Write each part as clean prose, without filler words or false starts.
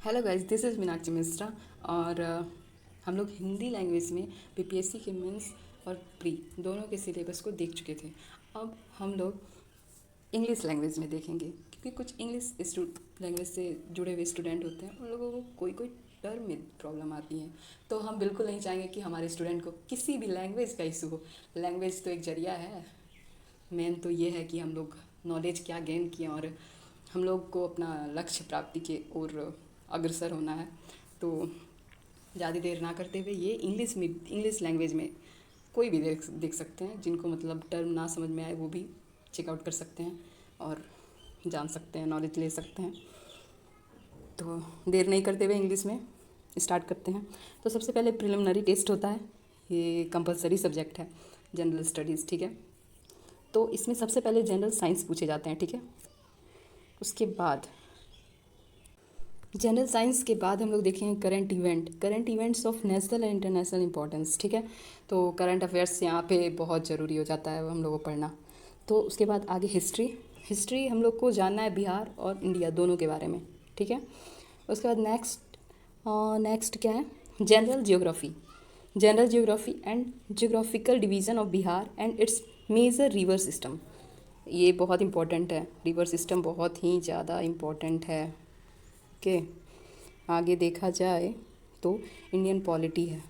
Hello guys, this is Meenakshi Mishra. और हम लोग हिंदी लैंग्वेज में बीपीएससी के मेंस और प्री दोनों के सिलेबस को देख चुके थे। अब हम लोग इंग्लिश लैंग्वेज में देखेंगे, क्योंकि कुछ इंग्लिश लैंग्वेज से जुड़े हुए स्टूडेंट होते हैं, उन लोगों को कोई कोई टर्म में प्रॉब्लम आती है। तो हम बिल्कुल नहीं चाहेंगे कि हमारे स्टूडेंट को किसी भी लैंग्वेज का इशू हो। लैंग्वेज तो एक जरिया है, मेन तो ये है कि हम लोग नॉलेज क्या गेन किए और हम लोग को अपना लक्ष्य प्राप्ति के ओर अग्रसर होना है। तो ज़्यादा देर ना करते हुए ये इंग्लिश लैंग्वेज में कोई भी देख सकते हैं। जिनको मतलब टर्म ना समझ में आए वो भी चेकआउट कर सकते हैं और जान सकते हैं, नॉलेज ले सकते हैं। तो देर नहीं करते हुए इंग्लिश में स्टार्ट करते हैं। तो सबसे पहले प्रिलिमिनरी टेस्ट होता है, ये कंपलसरी सब्जेक्ट है, जनरल स्टडीज़, ठीक है। तो इसमें सबसे पहले जनरल साइंस पूछे जाते हैं, ठीक है। उसके बाद जनरल साइंस के बाद हम लोग देखेंगे current events of national and international importance, ठीक है। तो करंट अफेयर्स यहाँ पे बहुत ज़रूरी हो जाता है हम लोगों को पढ़ना। तो उसके बाद आगे हिस्ट्री हम लोग को जानना है बिहार और इंडिया दोनों के बारे में, ठीक है। उसके बाद नेक्स्ट क्या है, general geography and geographical division of Bihar and its major river system. ये बहुत इंपॉर्टेंट है, रिवर सिस्टम बहुत ही ज़्यादा इम्पोर्टेंट है। ओके, आगे देखा जाए तो इंडियन पॉलिटी है,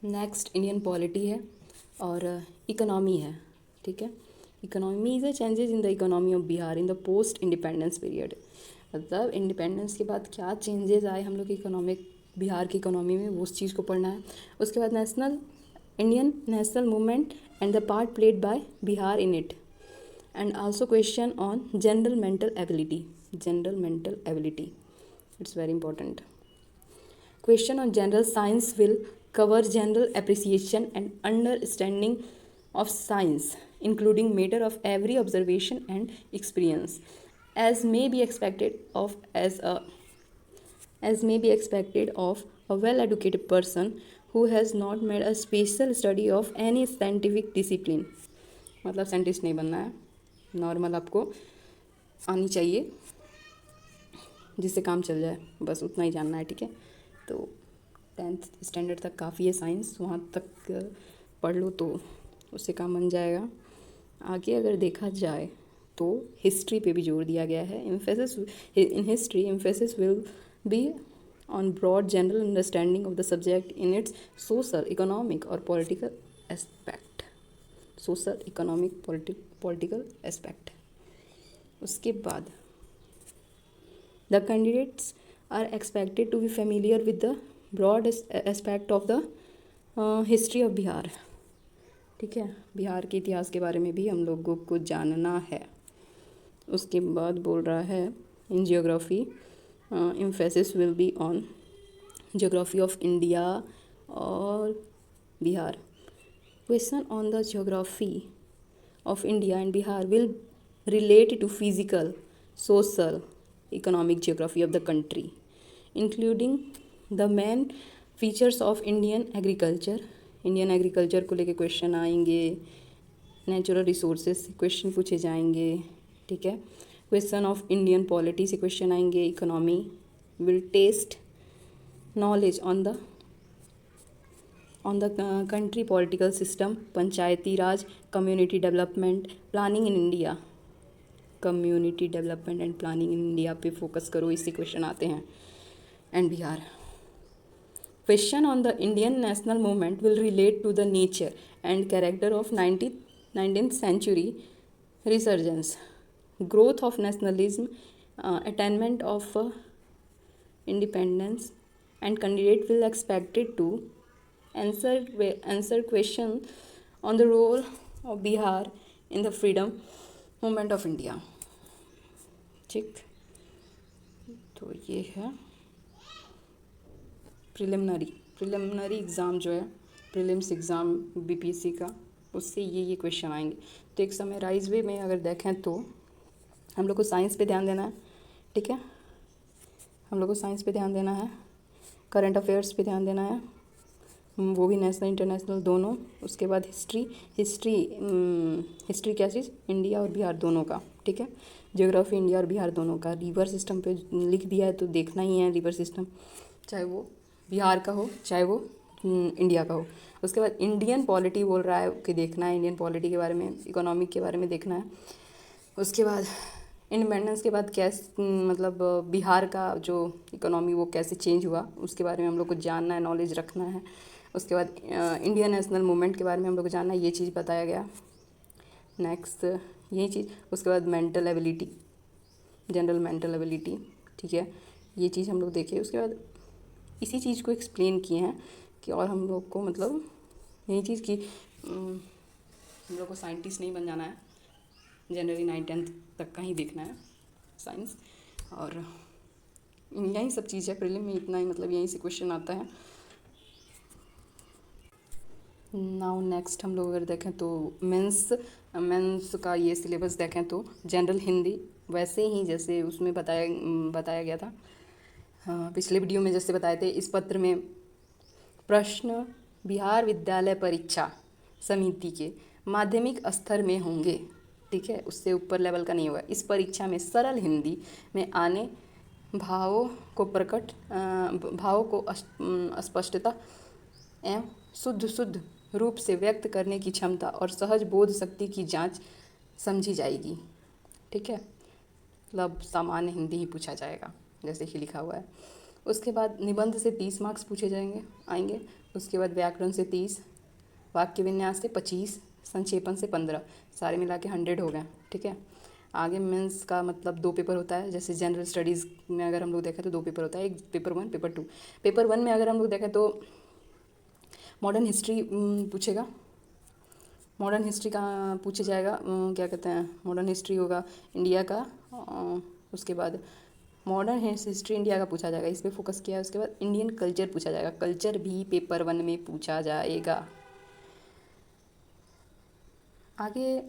नेक्स्ट इंडियन पॉलिटी है और इकोनॉमी है, ठीक है। Economy is a changes in the economy of Bihar in the post independence period. मतलब इंडिपेंडेंस के बाद क्या चेंजेस आए हम लोग की इकोनॉमिक बिहार की इकोनॉमी में, वो उस चीज़ को पढ़ना है। उसके बाद Indian national movement and the part played by Bihar in it, and also question on general mental ability, it's very important. Question on general science will cover general appreciation and understanding of science, including matter of every observation and experience, as may be expected of a well educated person who has not made a special study of any scientific discipline। मतलब scientist नहीं बनना है, normal आपको आनी चाहिए जिससे काम चल जाए, बस उतना ही जानना है, ठीक है। तो 10th स्टैंडर्ड तक काफ़ी है साइंस, वहाँ तक पढ़ लो तो उससे काम बन जाएगा। आगे अगर देखा जाए तो हिस्ट्री पे भी जोर दिया गया है। In history emphasis will be on broad general understanding of the subject in its social economic और पॉलिटिकल एस्पेक्ट, पॉलिटिकल एस्पेक्ट। उसके बाद the candidates are expected to be familiar with the broad aspect of the history of Bihar, ठीक है। बिहार के इतिहास के बारे में भी हम लोगों को जानना है। उसके बाद बोल रहा है in geography emphasis will be on geography of India और Bihar. Question on the geography of India and Bihar will relate to physical, social, economic geography of the country, including the main features of Indian agriculture। Indian agriculture को लेके question आएंगे, natural resources से question पूछे जाएंगे, ठीक है। Question of Indian polity से question आएंगे। Economy will test knowledge on the country political system, panchayati raj, community development, planning in India, community development and planning in India पे फोकस करो, इससे क्वेश्चन आते हैं। And Bihar question on the Indian national movement will relate to the nature and character of 19th century resurgence, growth of nationalism, attainment of independence, and candidate will expected to answer question on the role of Bihar in the freedom movement of India, ठीक। तो ये है preliminary exam जो है, prelims exam BPSC का, उससे ये question आएंगे। तो एक समराइज वे में अगर देखें तो हम लोग को साइंस पे ध्यान देना है, ठीक है। हम लोग को साइंस पे ध्यान देना है, करंट अफेयर्स पे ध्यान देना है, वो भी नेशनल इंटरनेशनल दोनों। उसके बाद हिस्ट्री, हिस्ट्री क्या चीज़, इंडिया और बिहार दोनों का, ठीक है। ज्योग्राफी इंडिया और बिहार दोनों का। रिवर सिस्टम पे लिख दिया है तो देखना ही है रिवर सिस्टम, चाहे वो बिहार का हो चाहे वो इंडिया का हो। उसके बाद इंडियन पॉलिटी बोल रहा है कि देखना है, इंडियन पॉलिटी के बारे में, इकोनॉमिक के बारे में देखना है। उसके बाद इंडिपेंडेंस के बाद कैसे मतलब बिहार का जो इकोनॉमी वो कैसे चेंज हुआ उसके बारे में हम लोग को जानना है, नॉलेज रखना है। उसके बाद इंडियन नेशनल मूवमेंट के बारे में हम लोग को जानना है, ये चीज़ बताया गया। नेक्स्ट यही चीज़। उसके बाद mental ability, general mental ability, ठीक है, ये चीज़ हम लोग देखे। उसके बाद इसी चीज़ को एक्सप्लेन किए हैं कि और हम लोग को मतलब यही चीज़ कि हम लोग को साइंटिस्ट नहीं बन जाना है, जनरली 9-10 तक का ही देखना है साइंस। और यही सब चीज़ है प्रीलिम में, इतना ही मतलब यहीं से क्वेश्चन आता है। नाउ नेक्स्ट हम लोग अगर देखें तो मेंस का ये सिलेबस देखें तो जनरल हिंदी वैसे ही जैसे उसमें बताया गया था, हाँ पिछले वीडियो में जैसे बताए थे। इस पत्र में प्रश्न बिहार विद्यालय परीक्षा समिति के माध्यमिक स्तर में होंगे, ठीक है, उससे ऊपर लेवल का नहीं होगा। इस परीक्षा में सरल हिंदी में आने भावों को स्पष्टता एवं शुद्ध रूप से व्यक्त करने की क्षमता और सहज बोध शक्ति की जांच समझी जाएगी, ठीक है, मतलब सामान्य हिंदी ही पूछा जाएगा जैसे कि लिखा हुआ है। उसके बाद निबंध से 30 मार्क्स पूछे आएंगे। उसके बाद व्याकरण से 30, वाक्य विन्यास से 25, संक्षेपण से 15, सारे मिला के 100 हो गए, ठीक है। आगे मेंस का मतलब 2 पेपर होता है, जैसे जनरल स्टडीज़ में अगर हम लोग देखें तो 2 पेपर होता है, एक पेपर 1 पेपर 2। पेपर 1 में अगर हम लोग देखें तो मॉडर्न हिस्ट्री पूछेगा, मॉडर्न हिस्ट्री का पूछे जाएगा, क्या कहते हैं, मॉडर्न हिस्ट्री होगा इंडिया का। उसके बाद मॉडर्न हिस्ट्री इंडिया का पूछा जाएगा, इस पर फोकस किया है। उसके बाद इंडियन कल्चर पूछा जाएगा, कल्चर भी पेपर 1 में पूछा जाएगा। आगे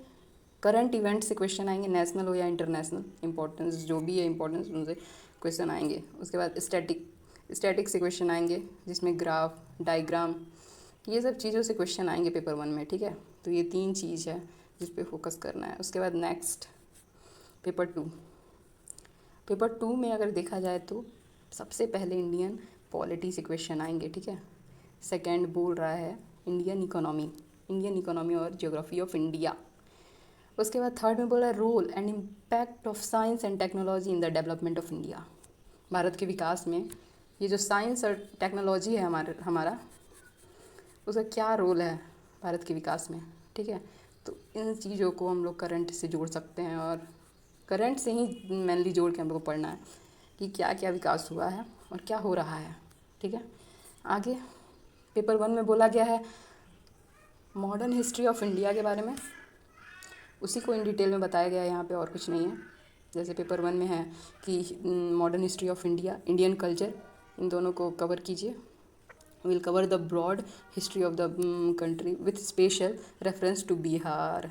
करंट इवेंट से क्वेश्चन आएंगे, नेशनल हो या इंटरनेशनल, इंपॉर्टेंस जो भी है इंपॉर्टेंस उनसे क्वेश्चन आएंगे। उसके बाद स्टैटिक से क्वेश्चन आएंगे, जिसमें ग्राफ, डायग्राम, ये सब चीज़ों से क्वेश्चन आएंगे पेपर 1 में, ठीक है। तो ये 3 चीज़ है जिस पे फोकस करना है। उसके बाद नेक्स्ट पेपर 2। पेपर 2 में अगर देखा जाए तो सबसे पहले इंडियन पॉलिटी से क्वेश्चन आएंगे, ठीक है। सेकेंड बोल रहा है इंडियन इकोनॉमी और ज्योग्राफी ऑफ इंडिया। उसके बाद थर्ड में बोला है role and impact of science and technology in the development of India. Bharat के विकास में ये जो साइंस और टेक्नोलॉजी है हमारा उसका क्या रोल है भारत के विकास में, ठीक है। तो इन चीज़ों को हम लोग करंट से जोड़ सकते हैं, और करंट से ही मेनली जोड़ के हम लोग को पढ़ना है कि क्या क्या विकास हुआ है और क्या हो रहा है, ठीक है। आगे पेपर 1 में बोला गया है मॉडर्न हिस्ट्री ऑफ इंडिया के बारे में, उसी को इन डिटेल में बताया गया है यहाँ पे, और कुछ नहीं है। जैसे पेपर 1 में है कि modern history of India, Indian culture, इन दोनों को कवर कीजिए। Will cover the broad history of the country with special reference to Bihar,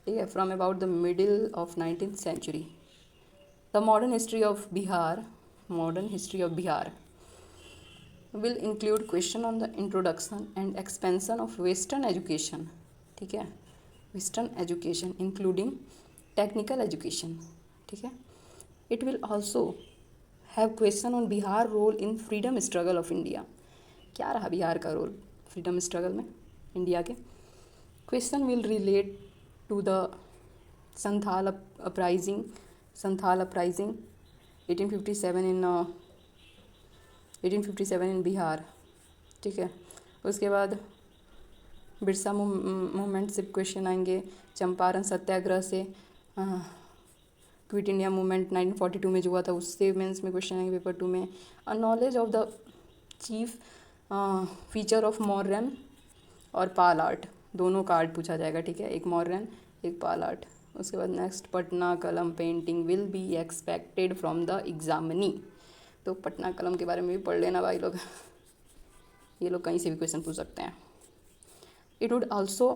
ठीक है, from about the middle of 19th century. The modern history of Bihar will include question on the introduction and expansion of western education, ठीक है, western education including technical education, ठीक है। it will also have question on Bihar role in freedom struggle of India, क्या रहा बिहार का role freedom struggle में India के। question will relate to the Santhal uprising 1857 इन बिहार, ठीक है। उसके बाद बिरसा मूवमेंट से क्वेश्चन आएंगे, चंपारण सत्याग्रह से, क्विट इंडिया मूवमेंट 1942 में जो हुआ था उससे मेंस में क्वेश्चन आएंगे पेपर 2 में। Knowledge of the chief feature of modern और पाल आर्ट, दोनों का आर्ट पूछा जाएगा, ठीक है, एक मॉडर्न एक पाल आर्ट। उसके बाद नेक्स्ट पटना कलम painting will be expected from the examinee, तो पटना कलम के बारे में भी पढ़ लेना भाई लोग, ये लोग कहीं से भी क्वेश्चन पूछ सकते हैं। It would also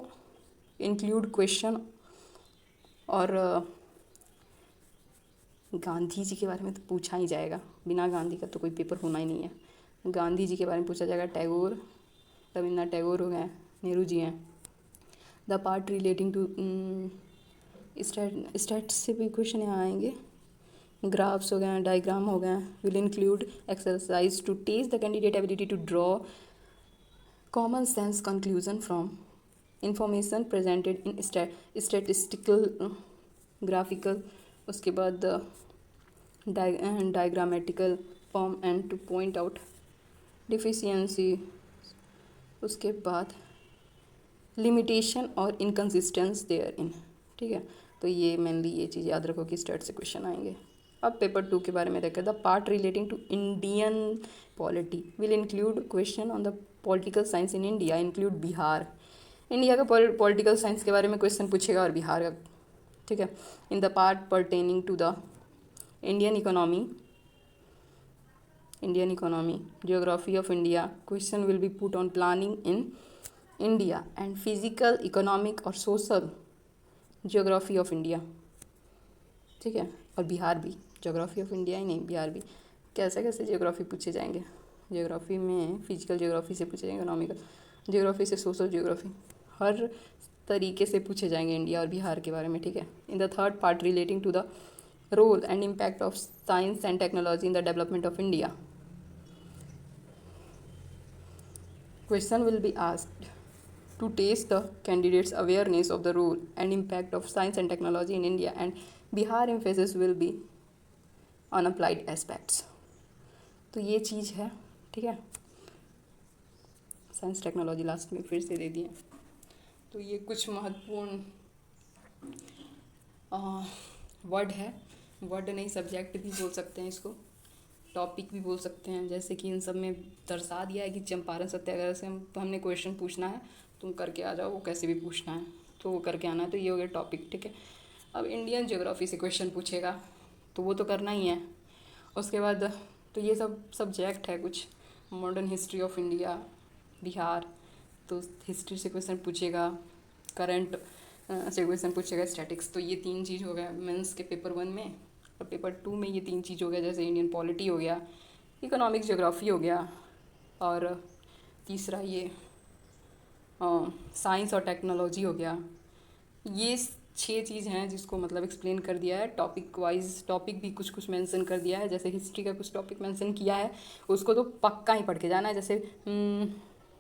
include question और गांधी जी के बारे में तो पूछा ही जाएगा, बिना गांधी का तो कोई पेपर होना ही नहीं है। गांधी जी के बारे में पूछा जाएगा, टैगोर, रविन्द्रनाथ टैगोर हो गए, नेहरू जी हैं। The part relating to state से भी क्वेश्चन यहाँ आएंगे, ग्राफ्स हो गए, डायग्राम हो गए। Will include exercise to test the candidate ability to draw common sense conclusion from information presented in statistical graphical, उसके बाद diagrammatical form and to point out deficiency, उसके बाद लिमिटेशन और इनकन्सिस्टेंस देयर इन। ठीक है, तो ये मेनली ये चीज़ याद रखो कि स्टेट से क्वेश्चन आएंगे। अब पेपर 2 के बारे में देखा, the part relating to Indian polity will include question on the political science in India, include Bihar. India का पॉलिटिकल साइंस के बारे में क्वेश्चन पूछेगा और बिहार का। ठीक है, in the part pertaining to the Indian economy, geography of India, question will be put on planning in India and physical, economic और social geography of India। ठीक है, और बिहार भी, geography of India ही नहीं, बिहार भी। कैसे कैसे जियोग्राफी पूछे जाएंगे, जियोग्राफी में फिजिकल जियोग्राफी से पूछे जाएंगे, इकोनॉमिकल जियोग्राफी से, सोशल जियोग्राफी, हर तरीके से पूछे जाएंगे इंडिया और बिहार के बारे में। ठीक है, in the third part relating to the role and impact of science and technology in the development of India, question will be asked to test the candidates' awareness of the role and impact of science and technology in India, and Bihar emphasis will be on applied aspects। तो ये चीज़ है। ठीक है, science technology last में फिर से दे दिए। तो ये कुछ महत्वपूर्ण वर्ड है, वर्ड नहीं सब्जेक्ट भी बोल सकते हैं इसको, टॉपिक भी बोल सकते हैं। जैसे कि इन सब में दर्शा दिया है कि चंपारण सत्याग्रह से हमने क्वेश्चन पूछना है, तुम करके आ जाओ, वो कैसे भी पूछना है तो वो करके आना है। तो ये हो गया टॉपिक। ठीक है, अब इंडियन ज्योग्राफी से क्वेश्चन पूछेगा तो वो तो करना ही है। उसके बाद तो ये सब सब्जेक्ट है कुछ, modern history of India, Bihar, तो हिस्ट्री से क्वेश्चन पूछेगा, करंट से क्वेश्चन पूछेगा, स्टैटिक्स। तो ये 3 चीज़ हो गया मेंस के पेपर 1 में। और पेपर 2 में ये 3 चीज़ हो गया, जैसे इंडियन पॉलिटी हो गया, इकोनॉमिक ज्योग्राफी हो गया, और तीसरा ये साइंस और टेक्नोलॉजी हो गया। ये 6 चीज़ हैं जिसको मतलब एक्सप्लेन कर दिया है। टॉपिक वाइज टॉपिक भी कुछ कुछ मेंशन कर दिया है, जैसे हिस्ट्री का कुछ टॉपिक मेंशन किया है, उसको तो पक्का ही पढ़ के जाना है। जैसे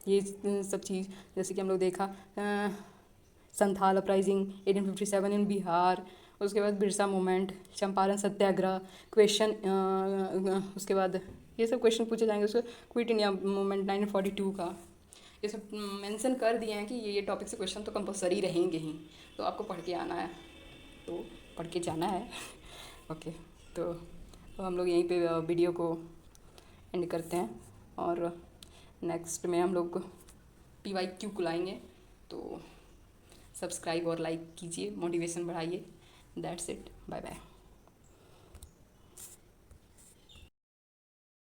ये सब चीज़, जैसे कि हम लोग देखा संथाल अपराइजिंग 1857 इन बिहार, उसके बाद बिरसा मूवमेंट, चंपारण सत्याग्रह, क्वेश्चन, उसके बाद ये सब क्वेश्चन पूछे जाएंगे। उसको क्विट इंडिया मूवमेंट 1942 का, ये सब मेंशन कर दिए हैं कि ये टॉपिक से क्वेश्चन तो कंपलसरी रहेंगे ही, तो आपको पढ़ के आना है, तो पढ़ के जाना है। ओके, तो हम लोग यहीं पे वीडियो को एंड करते हैं, और नेक्स्ट में हम लोग PYQ को लाएंगे। तो सब्सक्राइब और लाइक कीजिए, मोटिवेशन बढ़ाइए। That's it, bye bye.